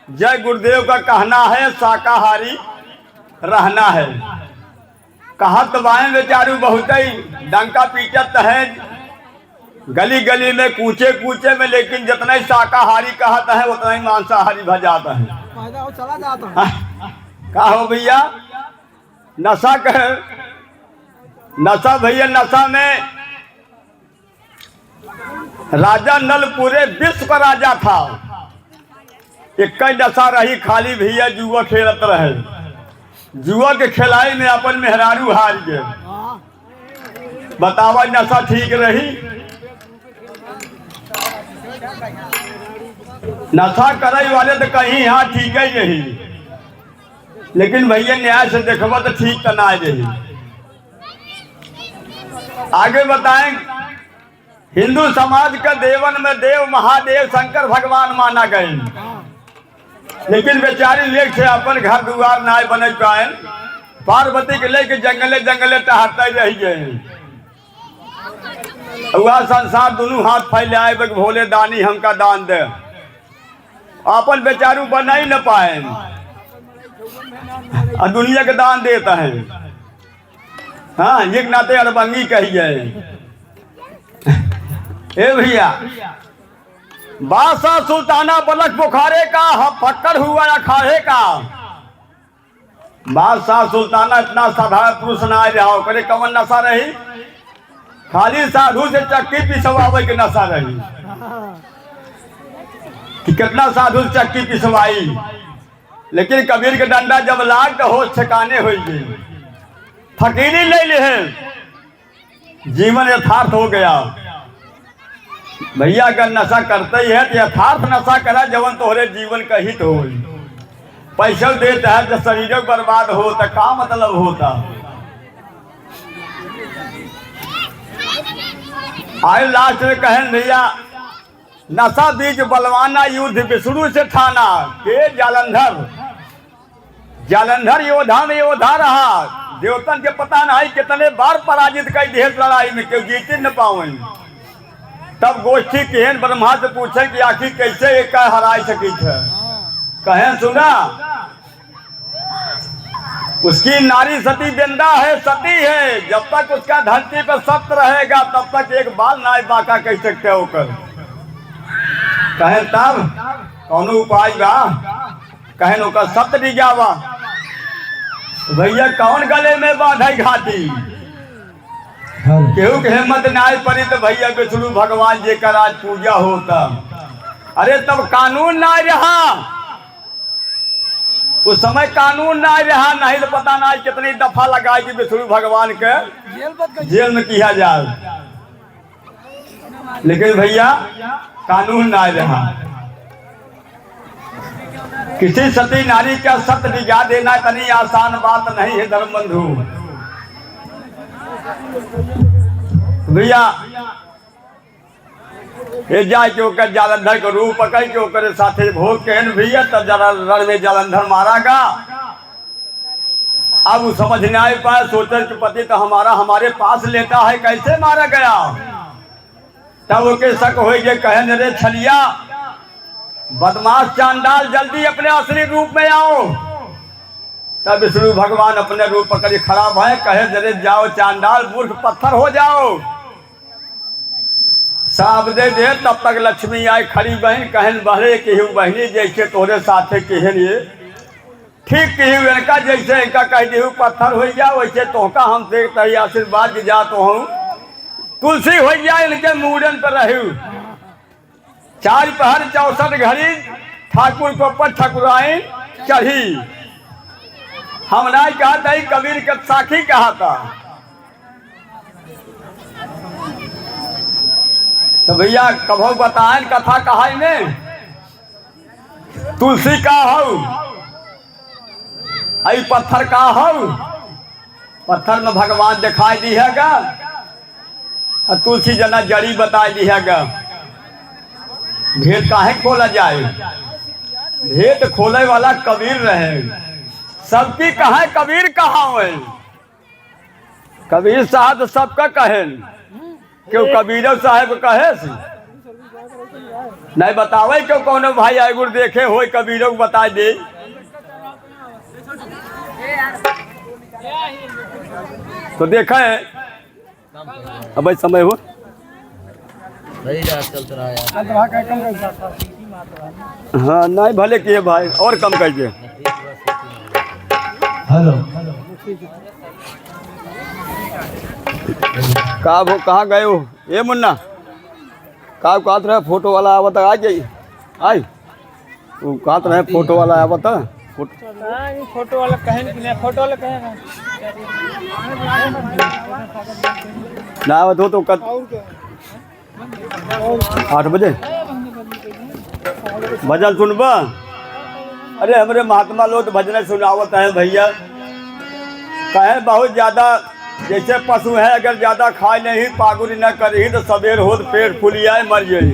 जय गुरुदेव का कहना है शाकाहारी रहना है। कहत बाएं बेचारू बहुत ही डंका पीटत है गली गली में कूचे कूचे में, लेकिन जितना ही शाकाहारी कहत है उतना ही मांसाहारी भजाता है। चला जाता है। का हो भैया नशा कह नशा भैया नशा में राजा नल पूरे विश्व का राजा था। एक नशा रही खाली भैया जुआ खेलत रहे। जुआ के खिलाई में अपन मेहरारू हार गए। बतावा नशा ठीक रही? नशा करे वाले तो कहीं यहाँ ठीक ही नहीं, लेकिन भैया न्याय से देखबा तो ठीक तो ना रही। आगे बताएं, हिंदू समाज का देवन में देव महादेव शंकर भगवान माना गए, लेकिन बेचारी लेख से अपन घर दुआर ना बने पाए। पार्वती के लेके जंगले जंगले टहरते रह गए। वह संसार दोनों हाथ फैलाए भोले दानी हमका दान दे, अपन बेचारू बना ही न पाए और दुनिया के दान देता है। हाँ, एक नाते अड़बंगी कही ए भैया बादशाह सुल्ताना बलक बुखारे का फक्कर हुआ अखाड़े का। बादशाह सुल्ताना इतना साधारण पुरुष ना रहा, करे कमन नशा रही? खाली साधु से चक्की पिसवावे के नशा रही कि कितना साधु से चक्की पिसवाई, लेकिन कबीर के डंडा जब लाग तो होश ठिकाने हो गई। फकीरी ले ले, जीवन यथार्थ हो गया। भैया अगर नशा करते ही है तो यथार्थ नशा करा जवन तोहरे जीवन का हित हो। पैसा देता है जब शरीर बर्बाद हो तो का मतलब होता? आए लास्ट में कहें भैया नशा बीज बलवाना युद्ध विष्णु से ठाना के जालंधर योद्धा में योद्धा रहा। देवतन के पता नहीं कितने बार पराजित कर दिए लड़ाई में, क्यों जीते न पावे। तब गोष्ठी केहन ब्रह्मा से पूछे कि आखिर कैसे एक हरा सकी थे। कहें सुना उसकी नारी सती जिंदा है, सती है। जब तक उसका धरती पर सत्य रहेगा तब तक एक बाल ना बाका कह सकते होकर। कहें तब कौन उपाय बा? कहें ओकर सत्य नहीं जावा। भैया कौन गले में बांधे घाटी? केहू के हिम्मत ना पड़ी तो भैया विष्णु भगवान जी का आज पूजा होता। अरे तब कानून ना रहा, उस समय कानून ना रहा, नहीं तो पता नहीं कितनी दफा लगाएगी विष्णु भगवान के जेल में किया जाए। लेकिन भैया कानून ना रहा। किसी सती नारी का सत्य निजा देना कहीं आसान बात नहीं है धर्म बंधु। भैया ये जाए के ओकर जालंधर के रूप पकड़ के ओकर साथे भोग के भैया तब जरा रण में जालंधर मारा गा। अब वो समझ नहीं आ पाए, सोचे कि पति तो हमारा हमारे पास लेता है, कैसे मारा गया। तब ओके शक हो गए, कहे रे छलिया बदमाश चांडाल जल्दी अपने असली रूप में आओ। तब विष्णु भगवान अपने रूप पकड़ खड़ा है, कहे जरे जाओ चांडाल मूर्ख पत्थर हो जाओ। साब दे दे तब तक लक्ष्मी आई खड़ी बहन, कहन बहरे केहू बहनी जैसे तोरे साथे केहन ये ठीक केहू इनका जैसे इनका कह देहू पत्थर हो जाओ, वैसे तोहका हमसे तही आशीर्वाद जा तो हूँ तुलसी हो जाए इनके मूडन पर रहू। 4 पहर 64 घड़ी ठाकुर को पर ठकुराई चढ़ी। हमने कहा था कबीर के साखी कहा था। तो भैया कभो बताएं कथा कहा में तुलसी का हो आई पत्थर का हो। पत्थर में भगवान दिखाई दिएगा और तुलसी जना जड़ी बता दिएगा। भेद काहे खोला जाए? भेद खोले वाला कबीर रहे। सबकी कहे कबीर कहाँ है? कबीर साहब सबका कहे, क्यों कबीर साहब कहे नहीं बतावे क्यों कौन भाई आगुर देखे हो कभी लोग बता दे। तो देखा है अब भाई समय हो हाँ नहीं भले किए भाई और कम करिए। हेलो कहाँ गए हो ये मुन्ना कहाँ रहे फोटो वाला आवत आ गई आई वो कहाँ रहे फोटो वाला आवत फोटो वाला कहें कि नहीं फोटो वाला कहें ना आवत हो तो 8 बजे भजन सुनबा। अरे हमारे महात्मा लोग तो भजन सुनावत है भैया कहे बहुत ज़्यादा जैसे पशु है अगर ज़्यादा खाए नहीं पागुरी न करी तो सवेर हो पेट फुलिया मर जाई।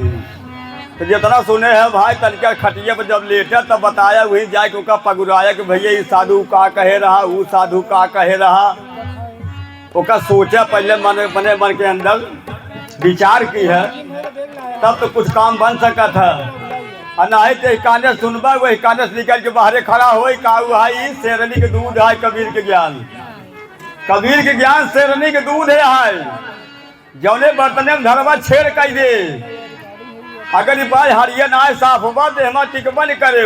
तो जितना सुने हैं भाई तनिका खटिया पर जब लेटे तब बताया वहीं जाके उनका पगुराया कि भैया ये साधु का कहे रहा वो साधु का कहे रहा उसका सोचा पहले मन के अंदर विचार की है तब तो कुछ काम बन सका था। और नहीं तो काने सुनबा वही काने से निकल के बाहरे खड़ा हो भाई शेरनी के दूध है कबीर के ज्ञान शेरनी के दूध है जौने बर्तने में धरवा छेड़ कर दे अगर ये बाज हरिया ना साफ होगा तो हम टिकबा नहीं करे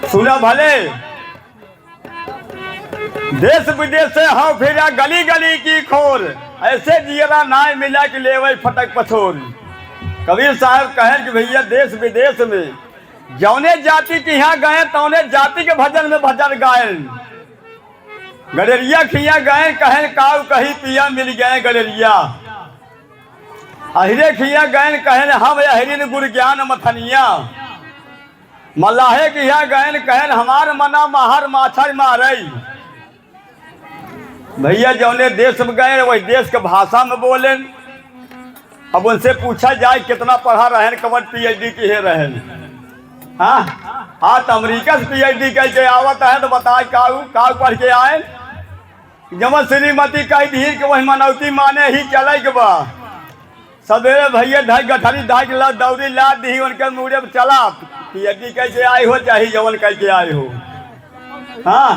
सुना भले देश विदेश से हाँ फिर गली गली की खोर ऐसे जियरा ना मिला कि ले फटक पछोर। कबीर साहब कहें कि भैया देश विदेश में जौने जाति के यहाँ गए तौने जाति के भजन में भजन गायन गलेरिया खिया गए कहें काऊ कहीं पिया मिल गए गलेरिया अहिरे खिया गए कहें हम अहिरिन गुर ज्ञान मथनिया मल्लाहे खिया गए कहें हमार मना माहर माछर मारई। भैया जौने देश में गए वही देश के भाषा में बोले। अब उनसे पूछा जाए कितना पढ़ा रहे कवन PhD की है रहे हाँ तो अमेरिका से PhD करके आवत है तो बताए काऊ पढ़ के आए जब श्रीमती कही धीर के वही मनौती माने ही चले के बा सवेरे भैया ढाई गठरी ढाई ला दौड़ी ला दी उनके मुड़े में चला PhD कैसे आए हो चाहे जवन कैसे आए हो हाँ।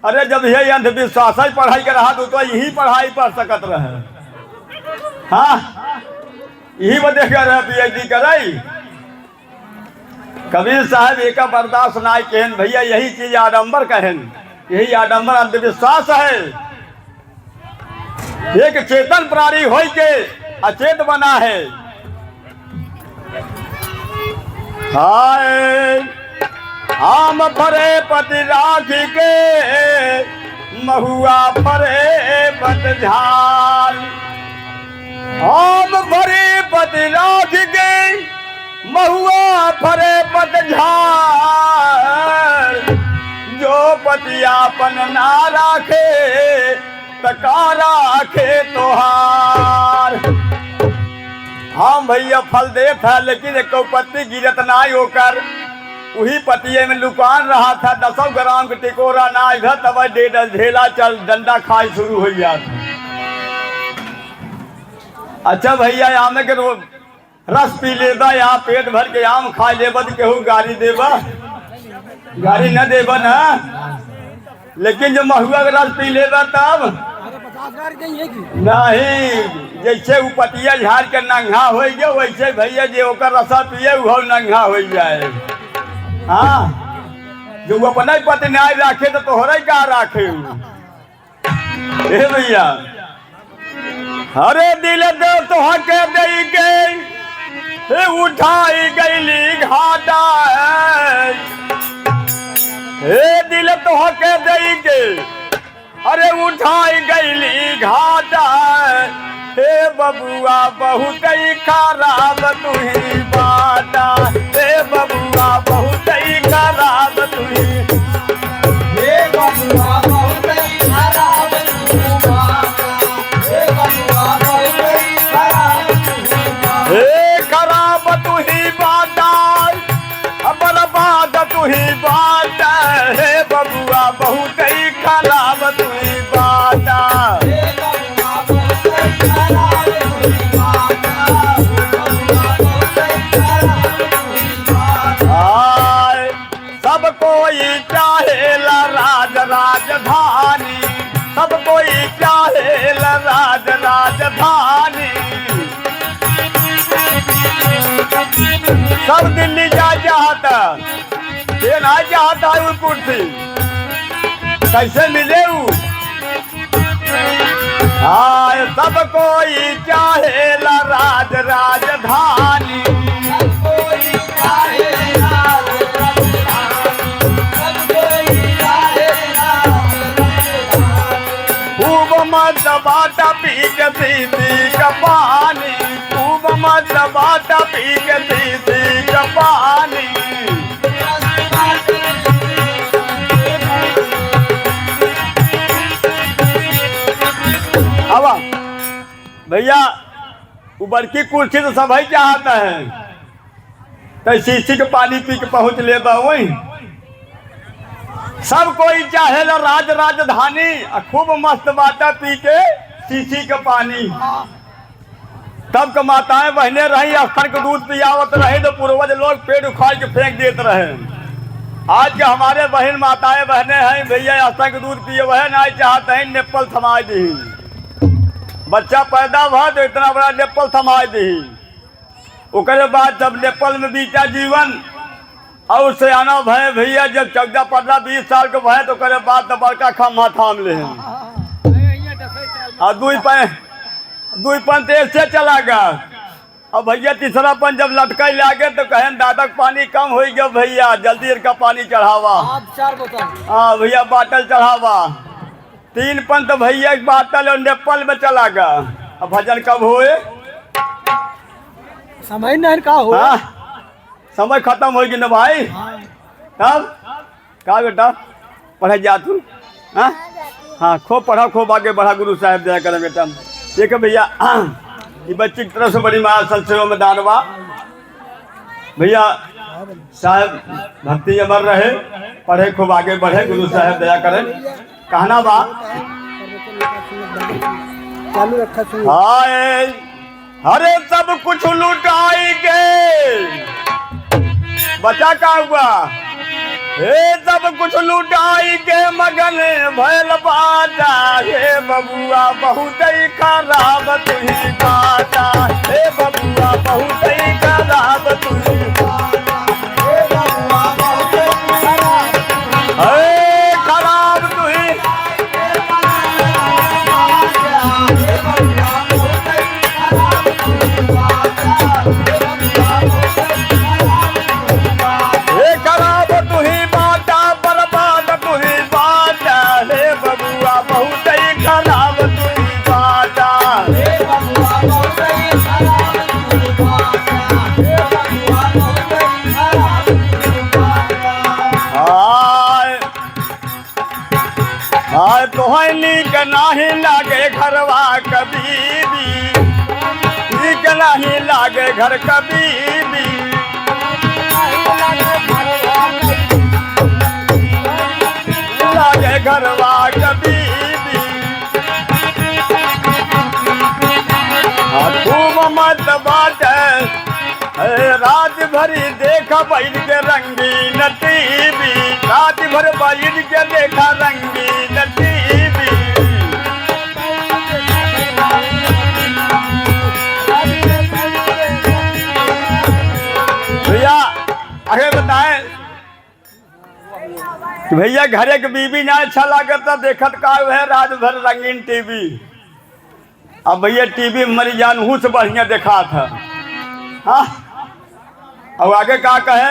अरे जब यही अंधविश्वास ही पढ़ाई कर रहा तो यही पढ़ाई पढ़ सकत रहे हाँ यही में देख रहे PhD कराई। कबीर साहब एक बर्दाश्त ना कहन भैया यही चीज आडम्बर कहन यही आडम्बर अंधविश्वास है। एक चेतन प्राणी हो के अचेत बना है हाय आम फरे पति राखी के महुआ फरे पत झाल आम फरे पति राखी के महुआ फरे पत झाल जो पति आपन ना राखे तका राखे तोहार। हम भैया फल देत है लेकिन एक पत्ती गिरत ना होकर वही पतिये में लुकान रहा था 10 ग्राम के टिकोरा ना इधर तब ढेला चल डंडा खाई शुरू हो गया था। अच्छा भैया आम के रस पी लेबा यहाँ पेट भर के आम खा लेबा तो केहू गाड़ी देबा गाड़ी न देबा ना लेकिन जब महुआ के रस पी लेबा तब नहीं जैसे वो पतिया झाड़ के नंगा हो गया वैसे भैया जे ओकर रसा पिए वो नंगा हो जाए हाँ जो अपना ही पति न्याय राखे तो तोहरा का राखे भैया हरे दिल दे तो हके दई गई उठाई गईली घाटा हे दिल तो हके दई के अरे उठाई गईली घाटा हे बबुआ बहुत ही खराब तुही बाटा हे बबुआ बहुत ही खराब तुही हे बबुआ बहुत ही खराब तुही बाटा हे बबुआ बहुत ही खराब हे खराब तुही बाटा अबर बात तुही बाटा हे बबुआ बहुत ही खराब तुही बाटा हे बबुआ बहुत ही खराब तुही बाटा कोई चाहेला राज राजधानी, सब कोई चाहेला राज राजधानी। सब दिल्ली जा चाहता, ये ना चाहता है वो कुर्सी, कैसे मिले वो? हाँ, सब कोई चाहेला राज राजधानी, सब कोई चाहेला राज राजधानी, सब कोई चाहेला खूब मत बाटा पी के सीधी का पानी, खूब मत बाटा पी के सीधी का पानी। भैया वो बड़की कुर्सी तो सब ही चाहता है, तो शीशी के पानी पी के पहुंच ले वही। सब कोई चाहेला राज राजधानी, खूब मस्त बाटा पी के शीशी के पानी। तब के माताएं बहने रही, अखर के दूध पियावत रहे, तो पूर्वज लोग पेड़ उखाड़ के फेंक देते रहे। आज के हमारे बहन माताएं बहने हैं भैया, अखर के दूध पिए वह ना चाहते हैं नेपल थमा दी। बच्चा पैदा हुआ तो इतना बड़ा नेपल थमा दी। उसके बाद जब नेपल में बीता जीवन और सियाना भय भैया, जब 14 15 20 साल के भय तो करे बाद तो बड़का खम्मा थाम ले और दुई पंत ऐसे चला गया। अब भैया तीसरा पन जब लटका लागे तो कहें दादा पानी कम हो गया भैया, जल्दी इनका पानी चढ़ावा। हाँ भैया बाटल चढ़ावा। 3 पंत भैया एक बाटल और नेपाल में चला गया। अब भजन कब हुए? समय नहीं का हो। हाँ? समय खत्म हो गई ना भाई। तब का बेटा पढ़े जा तू? हाँ खूब पढ़ा, खूब आगे बढ़ा, गुरु साहब दया करें बेटा। देख भैया ये बच्ची की तरफ से बड़ी माया संशयों में दानवा भैया साहब भक्ति अमर रहे, पढ़े खूब आगे बढ़े, गुरु साहब दया करें। कहना बा चालू रखा सुन। हाय हरे सब कुछ लुटाई के बचा का हुआ, हे सब कुछ लुटाई के मगन भैल बाजा, हे बबुआ बहुत ही खराब तुही बाजा, हे बबुआ बहुत ही खराब तुही बाजा, हे बबुआ बहुत ही खराब, हे खराब तुही नीक नहीं लागे घरवा कभी भी, नीक नहीं लागे घर कभी भी, लागे घरवा कभी भी। खूब मत बात रात भरी देखा बैठ के रंगीन टीवी, रात भर बैठ के देखा रंगीन टीवी। भैया आगे बताएं कि भैया घरे के बीबी ना अच्छा लागता, देखत का है रात भर रंगीन टीवी। अब भैया टीवी मरी जानहू से बढ़िया देखा था। हाँ अब आगे का कहे,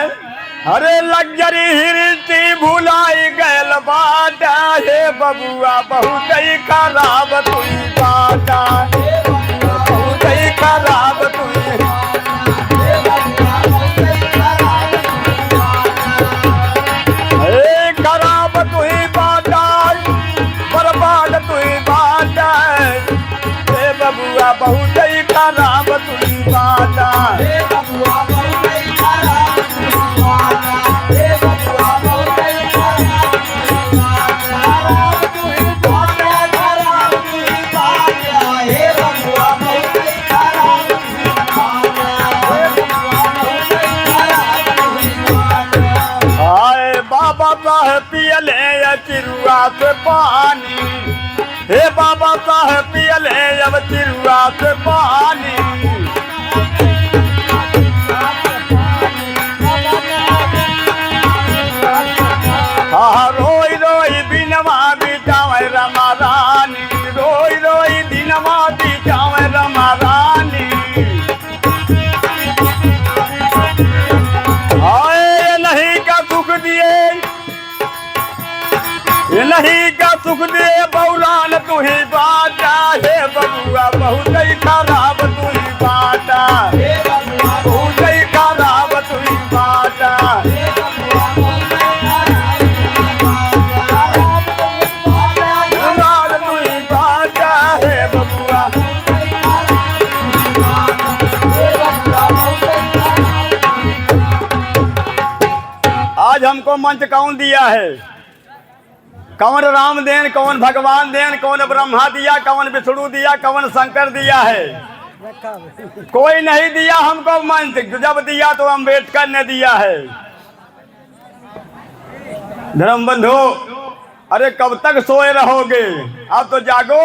अरे लग्जरी हिरती भुलाई गैल बाटा, हे बबुआ बहुत ही खराब तुई बाटा, बहुत ही खराब तुई, हे खराब तुई बाटा, बर्बाद तुई बाटा, हे बबुआ बहुत ही खराब तुई बाटा, हे बबुआ बहुत ही खराब तुई बाटा, हे बबुआ बहुत ही खराब तुई बाटा, खराब तुई बाटा, खराब तुई बाटा, हे बबुआ साहब पियले या चिरुआ से पानी, हे बाबा साहब पियले अब चिरुआ से पानी। हाँ रोई रोई बिनवा बिचावे रमा रानी, रोई रोई दिनवा बिचावे रमा रानी। आए नहीं का सुख दिए, ये नहीं का सुख दिए बौलान तू ही बाटा, हे बबुआ बहुत ही खराब तू ही बाटा, बहुत ही खराब तू ही बाटा। आज हमको मंच कौन दिया है? कौन राम देन, कौन भगवान देन, कौन ब्रह्मा दिया, कौन विष्णु दिया, कौन शंकर दिया है? कोई नहीं दिया हमको मंच। जब दिया तो अम्बेडकर ने दिया है। धर्म बंधु, अरे कब तक सोए रहोगे? अब तो जागो।